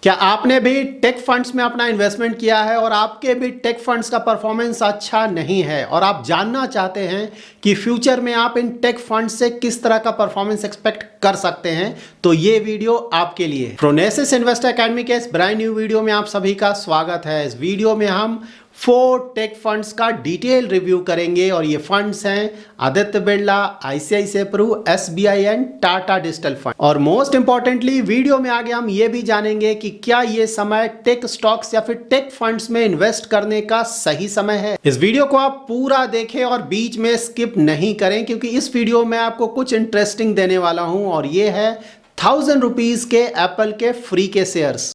क्या आपने भी टेक फंड्स में अपना इन्वेस्टमेंट किया है और आपके भी टेक फंड्स का परफॉर्मेंस अच्छा नहीं है और आप जानना चाहते हैं कि फ्यूचर में आप इन टेक फंड्स से किस तरह का परफॉर्मेंस एक्सपेक्ट कर सकते हैं, तो ये वीडियो आपके लिए। प्रोनेसिस इन्वेस्टर एकेडमी के इस ब्रांड न्यू वीडियो में आप सभी का स्वागत है। इस वीडियो में हम 4 टेक फंड्स का डिटेल रिव्यू करेंगे और ये फंड्स हैं Aditya Birla, ICICI Pru, SBI and Tata digital fund. और मोस्ट इंपॉर्टेंटली वीडियो में आगे हम ये भी जानेंगे कि क्या ये समय टेक स्टॉक्स या फिर टेक फंड्स में इन्वेस्ट करने का सही समय है। इस वीडियो को आप पूरा देखें और बीच में स्किप नहीं करें, क्योंकि इस वीडियो में आपको कुछ इंटरेस्टिंग देने वाला हूं और ये है 1000 रुपीज के एप्पल के फ्री के शेयर्स।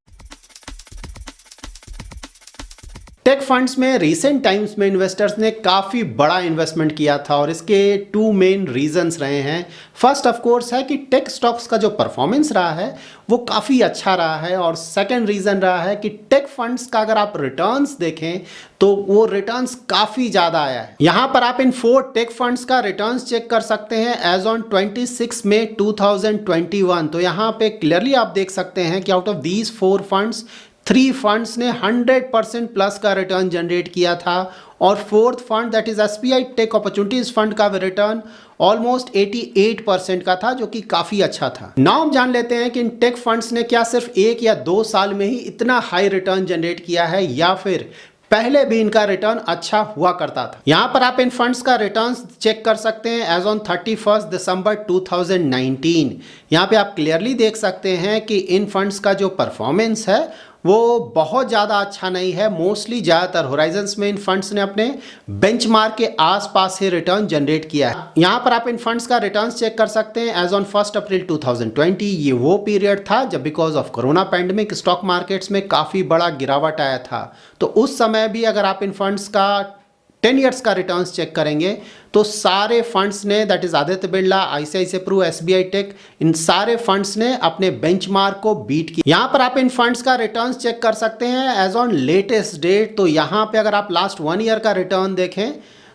टेक फंड्स में रिसेंट टाइम्स में इन्वेस्टर्स ने काफ़ी बड़ा इन्वेस्टमेंट किया था और इसके 2 मेन रीजंस रहे हैं। फर्स्ट ऑफ कोर्स है कि टेक स्टॉक्स का जो परफॉर्मेंस रहा है वो काफ़ी अच्छा रहा है, और सेकंड रीज़न रहा है कि टेक फंड्स का अगर आप रिटर्न्स देखें तो वो रिटर्न्स काफ़ी ज़्यादा आया है। यहाँ पर आप इन 4 टेक फंड्स का रिटर्न्स चेक कर सकते हैं एज ऑन 26 मई 2021। तो यहाँ पे क्लियरली आप देख सकते हैं कि out of these 4 funds 3 funds ने 100% प्लस का रिटर्न जनरेट किया था, और 4th fund that is SBI tech opportunities fund का रिटर्न ऑलमोस्ट 88% का था, जो कि काफ़ी अच्छा था। नाउ हम जान लेते हैं कि इन टेक फंड्स ने क्या सिर्फ 1 या 2 साल में ही इतना हाई रिटर्न जनरेट किया है या फिर पहले भी इनका रिटर्न अच्छा हुआ करता था। यहां पर आप इन फंड्स का रिटर्न चेक कर सकते हैं एज ऑन 31 दिसंबर 2019। यहां पे आप क्लियरली देख सकते हैं कि इन फंड्स का जो परफॉर्मेंस है वो बहुत ज़्यादा अच्छा नहीं है। मोस्टली ज़्यादातर होराइजन्स में इन फंड्स ने अपने बेंचमार्क के आसपास से रिटर्न जनरेट किया है। यहाँ पर आप इन फंड्स का रिटर्न चेक कर सकते हैं एज ऑन 1 अप्रैल 2020। ये वो पीरियड था जब because of corona pandemic stock markets में काफ़ी बड़ा गिरावट आया था। तो उस समय भी अगर आप इन फंड्स का 10 ईयर्स का रिटर्न्स चेक करेंगे तो सारे फंड्स ने that is Aditya Birla, ICICI Pru, SBI tech, इन सारे फंड्स ने अपने बेंचमार्क को बीट किया। यहां पर आप इन फंड्स का रिटर्न्स चेक कर सकते हैं एज ऑन लेटेस्ट डेट। तो यहां पे अगर आप लास्ट 1 ईयर का रिटर्न देखें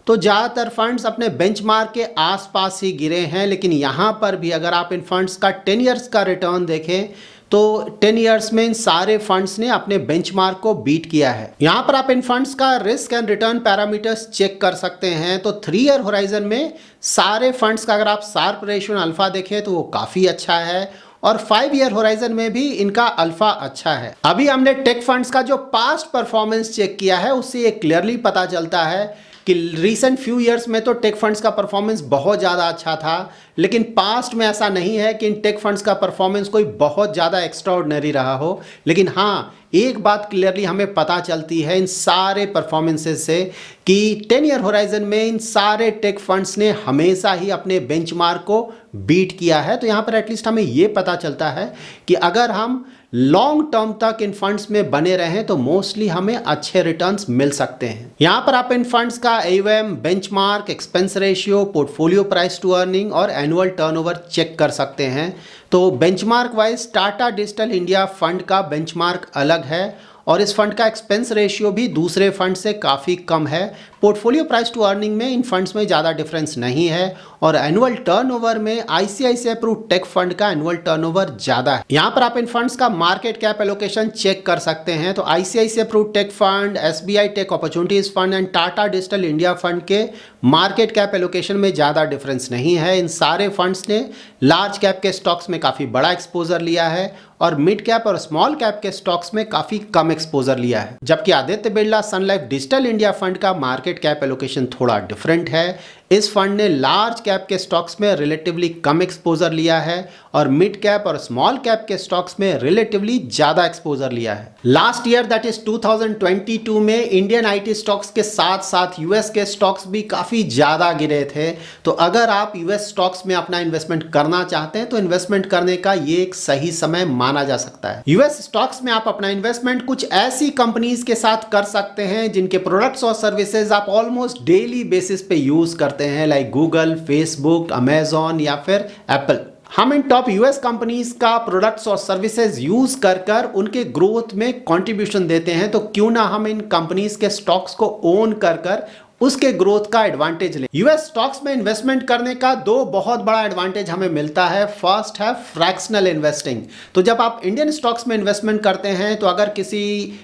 तो ज़्यादातर फंड्स अपने बेंचमार्क के आसपास ही गिरे हैं, लेकिन यहाँ पर भी अगर आप इन फंड्स का 10 ईयर्स का रिटर्न देखें तो 10 ईयर्स में इन सारे फंड्स ने अपने बेंचमार्क को बीट किया है। यहाँ पर आप इन फंड्स का risk and return parameters check कर सकते हैं। तो 3 ईयर होराइजन में सारे फंड्स का अगर आप शार्प रेशियो अल्फा देखें तो वो काफ़ी अच्छा है, और 5 ईयर होराइजन में भी इनका अल्फा अच्छा है। अभी हमने टेक फंड्स का जो पास्ट परफॉर्मेंस चेक किया है उससे ये क्लियरली पता चलता है कि रिसेंट फ्यू ईयर्स में तो टेक फंड्स का परफॉर्मेंस बहुत ज़्यादा अच्छा था, लेकिन पास्ट में ऐसा नहीं है कि इन टेक फंड्स का परफॉर्मेंस कोई बहुत ज़्यादा एक्स्ट्राऑर्डिनरी रहा हो। लेकिन हाँ, एक बात क्लियरली हमें पता चलती है इन सारे परफॉर्मेंसेस से कि 10 ईयर होराइजन में इन सारे टेक फंड्स ने हमेशा ही अपने बेंचमार्क को बीट किया है। तो यहाँ पर एटलीस्ट हमें ये पता चलता है कि अगर हम लॉन्ग टर्म तक इन फंड्स में बने रहें तो मोस्टली हमें अच्छे रिटर्न्स मिल सकते हैं। यहाँ पर आप इन फंड्स का AUM, benchmark, expense ratio, portfolio price to earning और एनुअल टर्नओवर चेक कर सकते हैं। तो benchmark wise Tata digital India fund का बेंचमार्क अलग है और इस फंड का एक्सपेंस रेशियो भी दूसरे फंड से काफ़ी कम है। पोर्टफोलियो प्राइस टू अर्निंग में इन फंड्स में ज़्यादा डिफरेंस नहीं है, और एनुअल टर्नओवर में आईसीआईसीआई प्रू टेक फंड का एनुअल टर्नओवर ज़्यादा है। यहाँ पर आप इन फंड्स का मार्केट कैप एलोकेशन चेक कर सकते हैं। तो ICICI Pru tech fund, SBI tech opportunities fund and Tata digital India fund के मार्केट कैप एलोकेशन में ज़्यादा डिफरेंस नहीं है। इन सारे फंड्स ने लार्ज कैप के स्टॉक्स में काफ़ी बड़ा एक्सपोजर लिया है और मिड कैप और स्मॉल कैप के स्टॉक्स में काफ़ी कम एक्सपोजर लिया है। जबकि आदित्य बिरला सन लाइफ डिजिटल इंडिया फंड का मार्केट कैप एलोकेशन थोड़ा डिफरेंट है। इस फंड ने लार्ज कैप के स्टॉक्स में रिलेटिवली कम एक्सपोजर लिया है और मिड कैप और स्मॉल कैप के स्टॉक्स में रिलेटिवली ज़्यादा एक्सपोजर लिया है। लास्ट ईयर दैट इज 2022 में इंडियन आईटी स्टॉक्स के साथ साथ यूएस के स्टॉक्स भी काफ़ी ज़्यादा गिरे थे। तो अगर आप यूएस स्टॉक्स में अपना इन्वेस्टमेंट करना चाहते हैं तो इन्वेस्टमेंट करने का ये एक सही समय माना जा सकता है। यूएस स्टॉक्स में आप अपना इन्वेस्टमेंट कुछ ऐसी कंपनीज के साथ कर सकते हैं जिनके प्रोडक्ट्स और सर्विसेज आप ऑलमोस्ट डेली बेसिस पे यूज करते हैं, लाइक गूगल, फेसबुक, अमेजॉन या फिर एप्पल। हम इन टॉप यूएस कंपनीज का प्रोडक्ट्स और सर्विसेज यूज कर उनके ग्रोथ में कंट्रीब्यूशन देते हैं, तो क्यों ना हम इन कंपनीज के स्टॉक्स को ओन कर उसके ग्रोथ का एडवांटेज ले। यूएस स्टॉक्स में इन्वेस्टमेंट करने का दो बहुत बड़ा एडवांटेज हमें मिलता है। फर्स्ट है फ्रैक्शनल इन्वेस्टिंग। तो जब आप इंडियन स्टॉक्स में इन्वेस्टमेंट करते हैं तो अगर किसी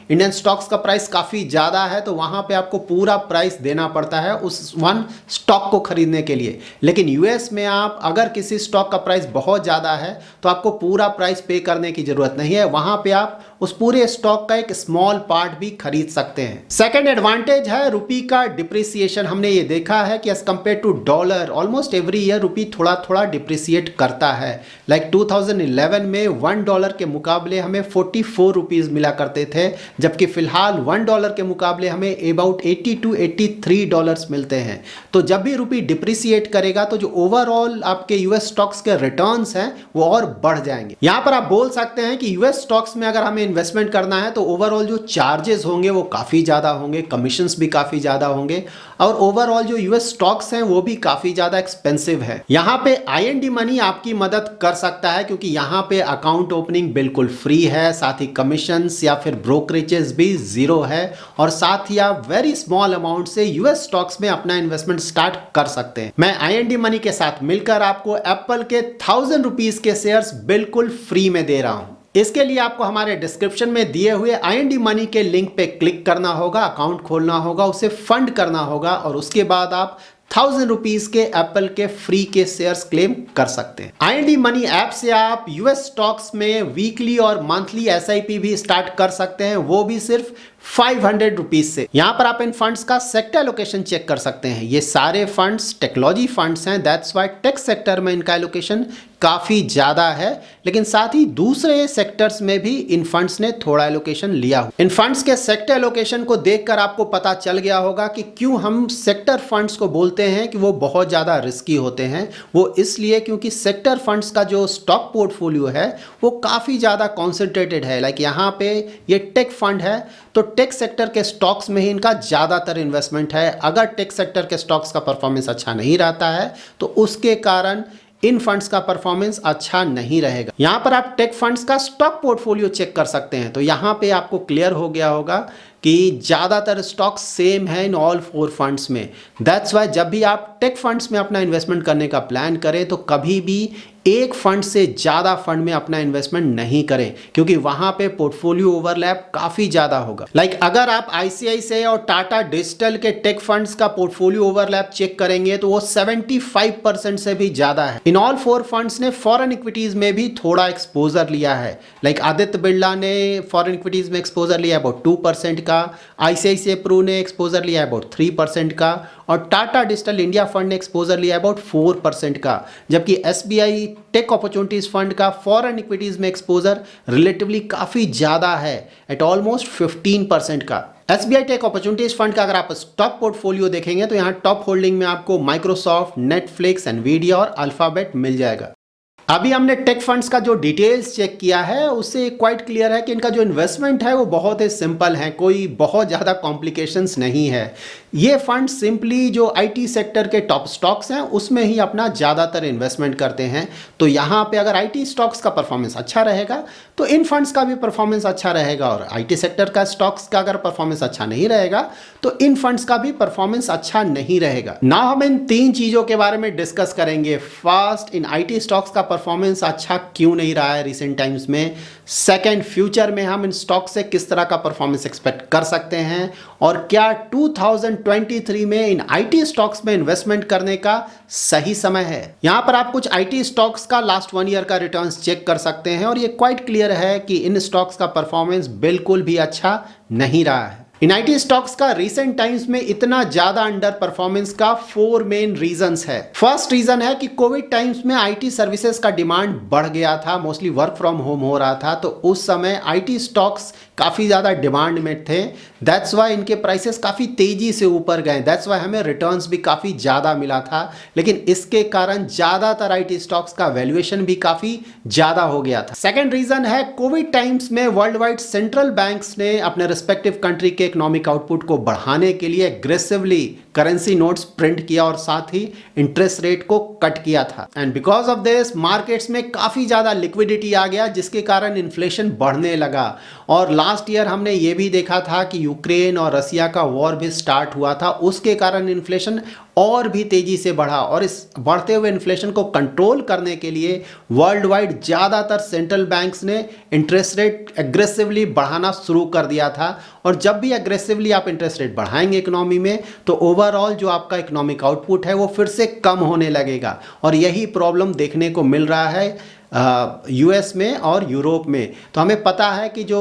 इंडियन स्टॉक्स का प्राइस काफ़ी ज़्यादा है तो वहाँ पे आपको पूरा प्राइस देना पड़ता है उस वन स्टॉक को खरीदने के लिए। लेकिन यूएस में आप अगर किसी स्टॉक का प्राइस बहुत ज़्यादा है तो आपको पूरा प्राइस पे करने की ज़रूरत नहीं है, वहाँ पे आप उस पूरे स्टॉक का एक स्मॉल पार्ट भी खरीद सकते हैं। सेकेंड एडवांटेज है रुपी का डिप्रिसिएशन। हमने ये देखा है कि as compared to dollar almost every year rupee थोड़ा थोड़ा डिप्रिसिएट करता है। लाइक 2011 में $1 के मुकाबले हमें 44 रुपीज़ मिला करते थे, जबकि फिलहाल $1 के मुकाबले हमें अबाउट 80 to 83 डॉलर्स मिलते हैं। तो जब भी रुपी डिप्रिसिएट करेगा तो जो ओवरऑल आपके यूएस स्टॉक्स के रिटर्न्स हैं वो और बढ़ जाएंगे। यहाँ पर आप बोल सकते हैं कि यूएस स्टॉक्स में अगर हमें इन्वेस्टमेंट करना है तो ओवरऑल जो चार्जेस होंगे वो काफ़ी ज़्यादा होंगे, कमीशंस भी काफ़ी ज़्यादा होंगे और ओवरऑल जो यूएस स्टॉक्स हैं वो भी काफ़ी ज़्यादा एक्सपेंसिव है। यहाँ पे आईएनडी मनी आपकी मदद कर सकता है क्योंकि यहाँ पे अकाउंट ओपनिंग बिल्कुल फ्री है, साथ ही कमीशंस या फिर ब्रोकरेजेस भी जीरो है और साथ ही आप वेरी स्मॉल अमाउंट से यूएस स्टॉक्स में अपना इन्वेस्टमेंट स्टार्ट कर सकते हैं। मैं आईएनडी मनी के साथ मिलकर आपको एप्पल के 1000 रुपीज़ के शेयर्स बिल्कुल फ्री में दे रहा हूँ। इसके लिए आपको हमारे डिस्क्रिप्शन में दिए हुए आईएनडी मनी के लिंक पे क्लिक करना होगा, अकाउंट खोलना होगा, उसे फंड करना होगा और उसके बाद आप 1000 रुपीज़ के एप्पल के फ्री के शेयर्स क्लेम कर सकते हैं। आईएनडी मनी ऐप से आप यूएस स्टॉक्स में वीकली और मंथली एसआईपी भी स्टार्ट कर सकते हैं, वो भी सिर्फ 500 रुपीज से। यहाँ पर आप इन फंड्स का सेक्टर एलोकेशन चेक कर सकते हैं। ये सारे फंड्स टेक्नोलॉजी फंड्स हैं, दैट्स वाई टेक सेक्टर में इनका एलोकेशन काफ़ी ज़्यादा है, लेकिन साथ ही दूसरे सेक्टर्स में भी इन फंड्स ने थोड़ा एलोकेशन लिया हो। इन फंड्स के सेक्टर एलोकेशन को देखकर आपको पता चल गया होगा कि क्यों हम सेक्टर फंड्स को बोलते हैं कि वो बहुत ज़्यादा रिस्की होते हैं। वो इसलिए क्योंकि सेक्टर फंड्स का जो स्टॉक पोर्टफोलियो है वो काफ़ी ज़्यादा कॉन्सेंट्रेटेड है। लाइक यहाँ पे ये टेक फंड है तो टेक सेक्टर के स्टॉक्स में ही इनका ज़्यादातर इन्वेस्टमेंट है। अगर टेक सेक्टर के स्टॉक्स का परफॉर्मेंस अच्छा नहीं रहता है तो उसके कारण इन फंड्स का परफॉर्मेंस अच्छा नहीं रहेगा। यहाँ पर आप टेक फंड्स का स्टॉक पोर्टफोलियो चेक कर सकते हैं तो यहाँ पे आपको क्लियर हो गया होगा कि ज़्यादातर स्टॉक्स सेम है इन ऑल 4 फंड्स में। दैट्स वाई जब भी आप टेक फंड्स में अपना इन्वेस्टमेंट करने का प्लान करें तो कभी भी एक फंड से ज़्यादा फंड में अपना इन्वेस्टमेंट नहीं करें क्योंकि वहाँ पे पोर्टफोलियो ओवरलैप काफ़ी ज़्यादा होगा। लाइक अगर आप आईसीआईसीआई और टाटा डिजिटल के टेक फंड्स का पोर्टफोलियो ओवरलैप चेक करेंगे तो वो 75% से भी ज़्यादा है। इन ऑल 4 फंड्स ने फॉरेन इक्विटीज़ में भी थोड़ा एक्सपोजर लिया है। लाइक आदित्य बिरला ने फॉरेन इक्विटीज़ में एक्सपोजर लिया है अबाउट 2% का, आईसीआईसीआई प्रू ने एक्सपोजर लिया है अबाउट 3% का और टाटा डिजिटल इंडिया फंड ने एक्सपोजर लिया है अबाउट 4% का, जबकि एसबीआई टेक अपॉर्चुनिटीज फंड का फॉरेन इक्विटीज में एक्सपोजर रिलेटिवली काफ़ी ज़्यादा है एट ऑलमोस्ट 15% का। एसबीआई टेक अपॉर्चुनिटीज फंड का अगर आप स्टॉक पोर्टफोलियो देखेंगे तो यहाँ टॉप होल्डिंग में आपको माइक्रोसॉफ्ट, नेटफ्लिक्स, एनवीडिया और अल्फाबेट मिल जाएगा। अभी हमने टेक फंड्स का जो डिटेल्स चेक किया है उससे क्वाइट क्लियर है कि इनका जो इन्वेस्टमेंट है वो बहुत ही सिंपल है, कोई बहुत ज़्यादा कॉम्प्लिकेशंस नहीं है। ये फंड सिंपली जो आईटी सेक्टर के टॉप स्टॉक्स हैं उसमें ही अपना ज़्यादातर इन्वेस्टमेंट करते हैं। तो यहाँ पे अगर आईटी स्टॉक्स का परफॉर्मेंस अच्छा रहेगा तो इन फंड्स का भी परफॉर्मेंस अच्छा रहेगा और आईटी सेक्टर का स्टॉक्स का अगर परफॉर्मेंस अच्छा नहीं रहेगा तो इन फंड्स का भी परफॉर्मेंस अच्छा नहीं रहेगा। नाउ हम इन 3 चीज़ों के बारे में डिस्कस करेंगे। फर्स्ट, इन आईटी स्टॉक्स का परफॉर्मेंस अच्छा क्यों नहीं रहा है रिसेंट टाइम्स में। सेकेंड, फ्यूचर में हम इन स्टॉक से किस तरह का परफॉर्मेंस एक्सपेक्ट कर सकते हैं और क्या 2023 में इन आईटी स्टॉक्स में इन्वेस्टमेंट करने का सही समय है। यहाँ पर आप कुछ आईटी स्टॉक्स का लास्ट 1 ईयर का रिटर्न्स चेक कर सकते हैं और ये क्वाइट क्लियर है कि इन स्टॉक्स का परफॉर्मेंस बिल्कुल भी अच्छा नहीं रहा है। इन आईटी स्टॉक्स का रिसेंट टाइम्स में इतना ज्यादा अंडर परफॉर्मेंस का 4 मेन रीजंस है। फर्स्ट रीजन है कि कोविड टाइम्स में आईटी सर्विसेज का डिमांड बढ़ गया था, मोस्टली वर्क फ्रॉम होम हो रहा था, तो उस समय आईटी स्टॉक्स काफ़ी ज़्यादा डिमांड में थे। दैट्स वाई इनके प्राइसेस काफ़ी तेज़ी से ऊपर गए, दैट्स वाई हमें रिटर्न्स भी काफ़ी ज़्यादा मिला था। लेकिन इसके कारण ज़्यादातर आईटी स्टॉक्स का वैल्यूएशन भी काफ़ी ज़्यादा हो गया था। सेकेंड रीज़न है कोविड टाइम्स में वर्ल्ड वाइड सेंट्रल बैंक्स ने अपने रिस्पेक्टिव कंट्री के इकोनॉमिक आउटपुट को बढ़ाने के लिए एग्रेसिवली करेंसी नोट्स प्रिंट किया और साथ ही इंटरेस्ट रेट को कट किया था। And because of this markets में काफ़ी ज़्यादा लिक्विडिटी आ गया जिसके कारण इन्फ्लेशन बढ़ने लगा और लास्ट ईयर हमने ये भी देखा था कि यूक्रेन और रसिया का वॉर भी स्टार्ट हुआ था, उसके कारण इन्फ्लेशन और भी तेजी से बढ़ा और इस बढ़ते हुए इन्फ्लेशन को कंट्रोल करने के लिए वर्ल्ड वाइड ज़्यादातर सेंट्रल बैंक्स ने इंटरेस्ट रेट एग्रेसिवली बढ़ाना शुरू कर दिया था। और जब भी एग्रेसिवली आप इंटरेस्ट रेट बढ़ाएंगे इकोनॉमी में तो ओवरऑल जो आपका इकोनॉमिक आउटपुट है वो फिर से कम होने लगेगा। और यही प्रॉब्लम देखने को मिल रहा है यूएस में और यूरोप में। तो हमें पता है कि जो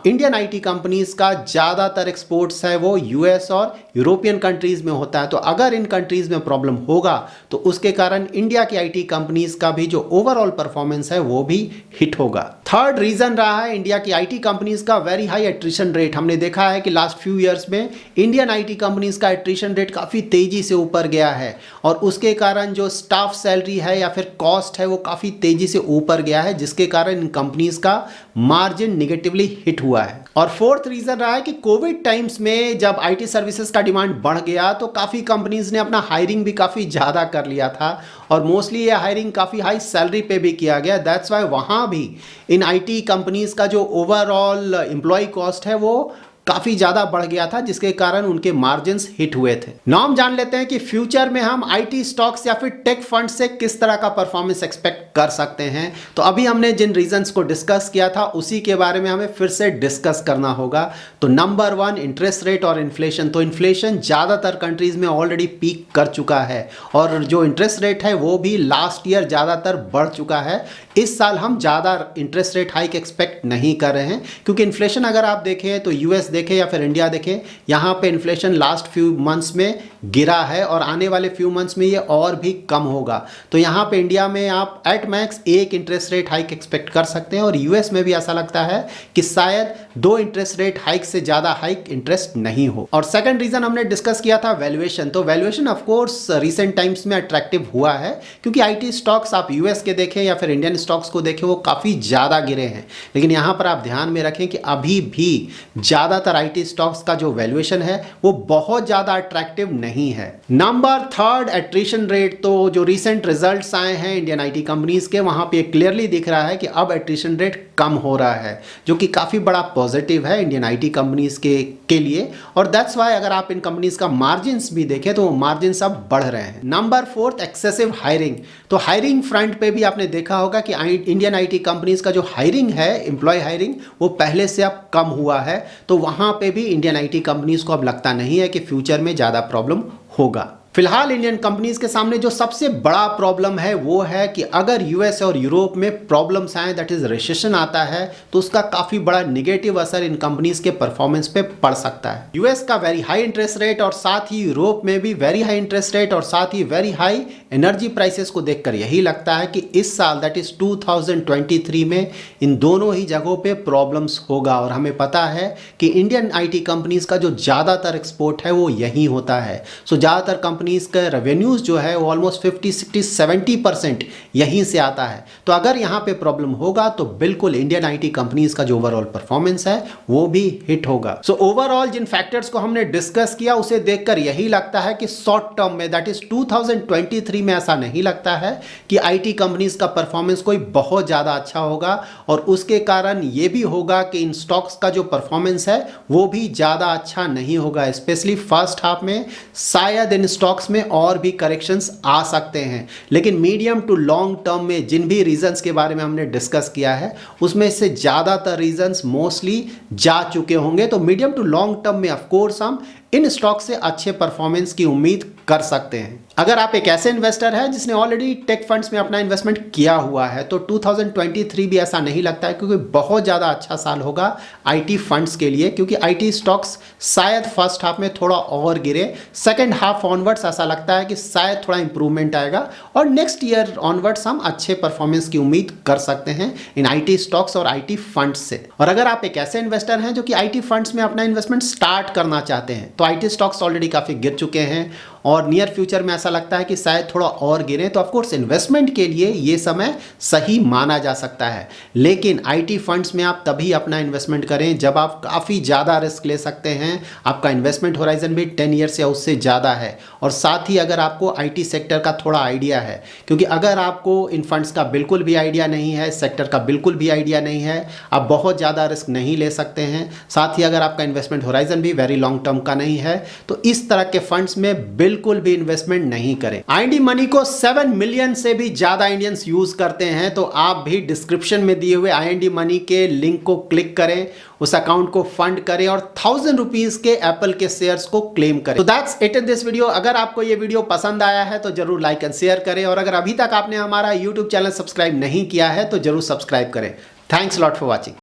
इंडियन आईटी कंपनीज का ज़्यादातर एक्सपोर्ट्स है वो यूएस और यूरोपियन कंट्रीज़ में होता है। तो अगर इन कंट्रीज़ में प्रॉब्लम होगा तो उसके कारण इंडिया की आईटी कंपनीज का भी जो ओवरऑल परफॉर्मेंस है वो भी हिट होगा। थर्ड रीज़न रहा है इंडिया की आईटी कंपनीज का वेरी हाई एट्रिशन रेट। हमने देखा है कि लास्ट फ्यू ईयर्स में इंडियन आईटी कंपनीज का एट्रिशन रेट काफ़ी तेज़ी से ऊपर गया है और उसके कारण जो स्टाफ सैलरी है या फिर कॉस्ट है वो काफ़ी तेज़ी से ऊपर गया है, जिसके कारण इन कंपनीज का मार्जिन निगेटिवली हिट हुआ है। और फोर्थ रीजन रहा है कि कोविड टाइम्स में जब आईटी सर्विसेज का डिमांड बढ़ गया तो काफ़ी कंपनीज ने अपना हायरिंग भी काफ़ी ज़्यादा कर लिया था और मोस्टली ये हायरिंग काफ़ी हाई सैलरी पे भी किया गया। दैट्स वाई वहाँ भी इन आईटी कंपनीज का जो ओवरऑल एम्प्लॉय कॉस्ट है वो काफ़ी ज़्यादा बढ़ गया था, जिसके कारण उनके मार्जिन्स हिट हुए थे। नाम जान लेते हैं कि फ्यूचर में हम आईटी स्टॉक्स या फिर टेक फंड से किस तरह का परफॉर्मेंस एक्सपेक्ट कर सकते हैं। तो अभी हमने जिन रीजंस को डिस्कस किया था उसी के बारे में हमें फिर से डिस्कस करना होगा। तो नंबर 1 इंटरेस्ट रेट और इन्फ्लेशन। तो इन्फ्लेशन ज़्यादातर कंट्रीज में ऑलरेडी पीक कर चुका है और जो इंटरेस्ट रेट है वो भी लास्ट ईयर ज़्यादातर बढ़ चुका है। इस साल हम ज़्यादा इंटरेस्ट रेट हाइक एक्सपेक्ट नहीं कर रहे हैं क्योंकि इन्फ्लेशन अगर आप देखें तो यूएस देखें या फिर इंडिया देखें, यहाँ पे इन्फ्लेशन लास्ट फ्यू मंथ्स में गिरा है और आने वाले फ्यू मंथ्स में ये और भी कम होगा। तो यहाँ पे इंडिया में आप एट मैक्स एक इंटरेस्ट रेट हाइक एक्सपेक्ट कर सकते हैं और यूएस में भी ऐसा लगता है कि शायद 2 इंटरेस्ट रेट हाइक से ज़्यादा हाइक इंटरेस्ट नहीं हो। और सेकंड रीजन हमने डिस्कस किया था वैल्यूएशन। तो वैल्यूएशन ऑफकोर्स रिसेंट टाइम्स में अट्रैक्टिव हुआ है क्योंकि आईटी स्टॉक्स आप यूएस के देखें या फिर इंडियन स्टॉक्स को देखें वो काफ़ी ज़्यादा गिरे हैं, लेकिन यहाँ पर आप ध्यान में रखें कि अभी भी ज़्यादातर आईटी स्टॉक्स का जो वैल्यूएशन है वो बहुत ज़्यादा अट्रैक्टिव नहीं है। Number 3 attrition rate. तो जो रिसेंट रिजल्ट्स आए हैं इंडियन आईटी कंपनीज के वहाँ पे क्लियरली दिख रहा है कि अब एट्रिशन रेट कम हो रहा है, जो कि काफ़ी बड़ा पॉजिटिव है इंडियन आईटी कंपनीज के लिए। और दैट्स वाई अगर आप इन कंपनीज का मार्जिन्स भी देखें तो वो मार्जिन्स अब बढ़ रहे हैं। Number 4 excessive hiring. तो हायरिंग फ्रंट पे भी आपने देखा होगा कि इंडियन आईटी कंपनीज का जो हायरिंग है, एम्प्लॉय हायरिंग, वो पहले से अब कम हुआ है। तो वहाँ पे भी इंडियन आईटी कंपनीज को अब लगता नहीं है कि फ्यूचर में ज़्यादा प्रॉब्लम होगा। फिलहाल इंडियन कंपनीज के सामने जो सबसे बड़ा प्रॉब्लम है वो है कि अगर यूएस और यूरोप में प्रॉब्लम्स आए, दैट इज रिसेशन आता है, तो उसका काफ़ी बड़ा निगेटिव असर इन कंपनीज के परफॉर्मेंस पे पड़ सकता है। यूएस का वेरी हाई इंटरेस्ट रेट और साथ ही यूरोप में भी वेरी हाई इंटरेस्ट रेट और साथ ही वेरी हाई एनर्जी प्राइसेस को देखकर यही लगता है कि इस साल दैट इज 2023 में इन दोनों ही जगहों पे प्रॉब्लम्स होगा। और हमें पता है कि इंडियन आईटी कंपनीज का जो ज़्यादातर एक्सपोर्ट है वो यहीं होता है। सो ज़्यादातर कंपनीज का रेवेन्यूज जो है वो ऑलमोस्ट 50, 60, 70% यहीं से आता है। तो अगर यहाँ पे प्रॉब्लम होगा तो बिल्कुल इंडियन आईटी कंपनीज का जो ओवरऑल परफॉर्मेंस है वो भी हिट होगा। सो ओवरऑल जिन फैक्टर्स को हमने डिस्कस किया उसे देखकर यही लगता है कि शॉर्ट टर्म में दैट इज 2023 में ऐसा नहीं लगता है कि आईटी कंपनीज का परफॉर्मेंस कोई बहुत ज़्यादा अच्छा होगा। और उसके कारण ये भी होगा कि इन स्टॉक्स का जो परफॉर्मेंस है वो भी ज़्यादा अच्छा नहीं होगा, स्पेशली फर्स्ट हाफ में शायद इन स्टॉक्स में और भी करेक्शंस आ सकते हैं। लेकिन मीडियम टू लॉन्ग टर्म में जिन भी रीजंस के बारे में हमने डिस्कस किया है उसमें से ज़्यादातर रीजंस मोस्टली जा चुके होंगे। तो मीडियम टू लॉन्ग टर्म में ऑफ कोर्स हम इन स्टॉक से अच्छे परफॉर्मेंस की उम्मीद कर सकते हैं। अगर आप एक ऐसे इन्वेस्टर हैं जिसने ऑलरेडी टेक फंड्स में अपना इन्वेस्टमेंट किया हुआ है तो 2023 भी ऐसा नहीं लगता है क्योंकि बहुत ज़्यादा अच्छा साल होगा आईटी फंड्स के लिए, क्योंकि आईटी स्टॉक्स शायद फर्स्ट हाफ में थोड़ा और गिरे, सेकंड हाफ ऑनवर्ड्स ऐसा लगता है कि शायद थोड़ा इंप्रूवमेंट आएगा और नेक्स्ट ईयर ऑनवर्ड्स हम अच्छे परफॉर्मेंस की उम्मीद कर सकते हैं इन आईटी स्टॉक्स और आईटी फंड्स से। और अगर आप एक ऐसे इन्वेस्टर हैं जो कि आईटी फंड्स में अपना इन्वेस्टमेंट स्टार्ट करना चाहते हैं तो आईटी स्टॉक्स ऑलरेडी काफ़ी गिर चुके हैं और नियर फ्यूचर में ऐसा ऐसा लगता है कि शायद थोड़ा और गिरे, तो ऑफकोर्स इन्वेस्टमेंट के लिए ये समय सही माना जा सकता है। लेकिन आईटी फंड्स में आप तभी अपना इन्वेस्टमेंट करें जब आप काफ़ी ज़्यादा रिस्क ले सकते हैं, आपका इन्वेस्टमेंट होराइजन भी 10 ईयर्स या उससे ज़्यादा है, और साथ ही अगर आपको आईटी सेक्टर का थोड़ा आइडिया है। क्योंकि अगर आपको इन फंड्स का बिल्कुल भी आइडिया नहीं है, सेक्टर का बिल्कुल भी आइडिया नहीं है, आप बहुत ज़्यादा रिस्क नहीं ले सकते हैं। साथ ही अगर आपका इन्वेस्टमेंट होराइजन भी वेरी लॉन्ग टर्म का नहीं है, तो इस तरह के फंड्स में बिल्कुल भी इन्वेस्टमेंट नहीं करें। आईएनडी मनी को 7 मिलियन से भी ज़्यादा इंडियंस यूज़ करते हैं, तो आप भी डिस्क्रिप्शन में दिए हुए आईएनडी मनी के लिंक को क्लिक करें, उस अकाउंट को फंड करें और 1000 रुपीज़ के एप्पल के शेयर्स को क्लेम करें। तो that's it in this video. अगर आपको ये वीडियो पसंद आया है तो जरूर लाइक एंड शेयर करें, और अगर अभी तक आपने हमारा यूट्यूब चैनल सब्सक्राइब नहीं किया है तो जरूर सब्सक्राइब करें। Thanks lot for watching.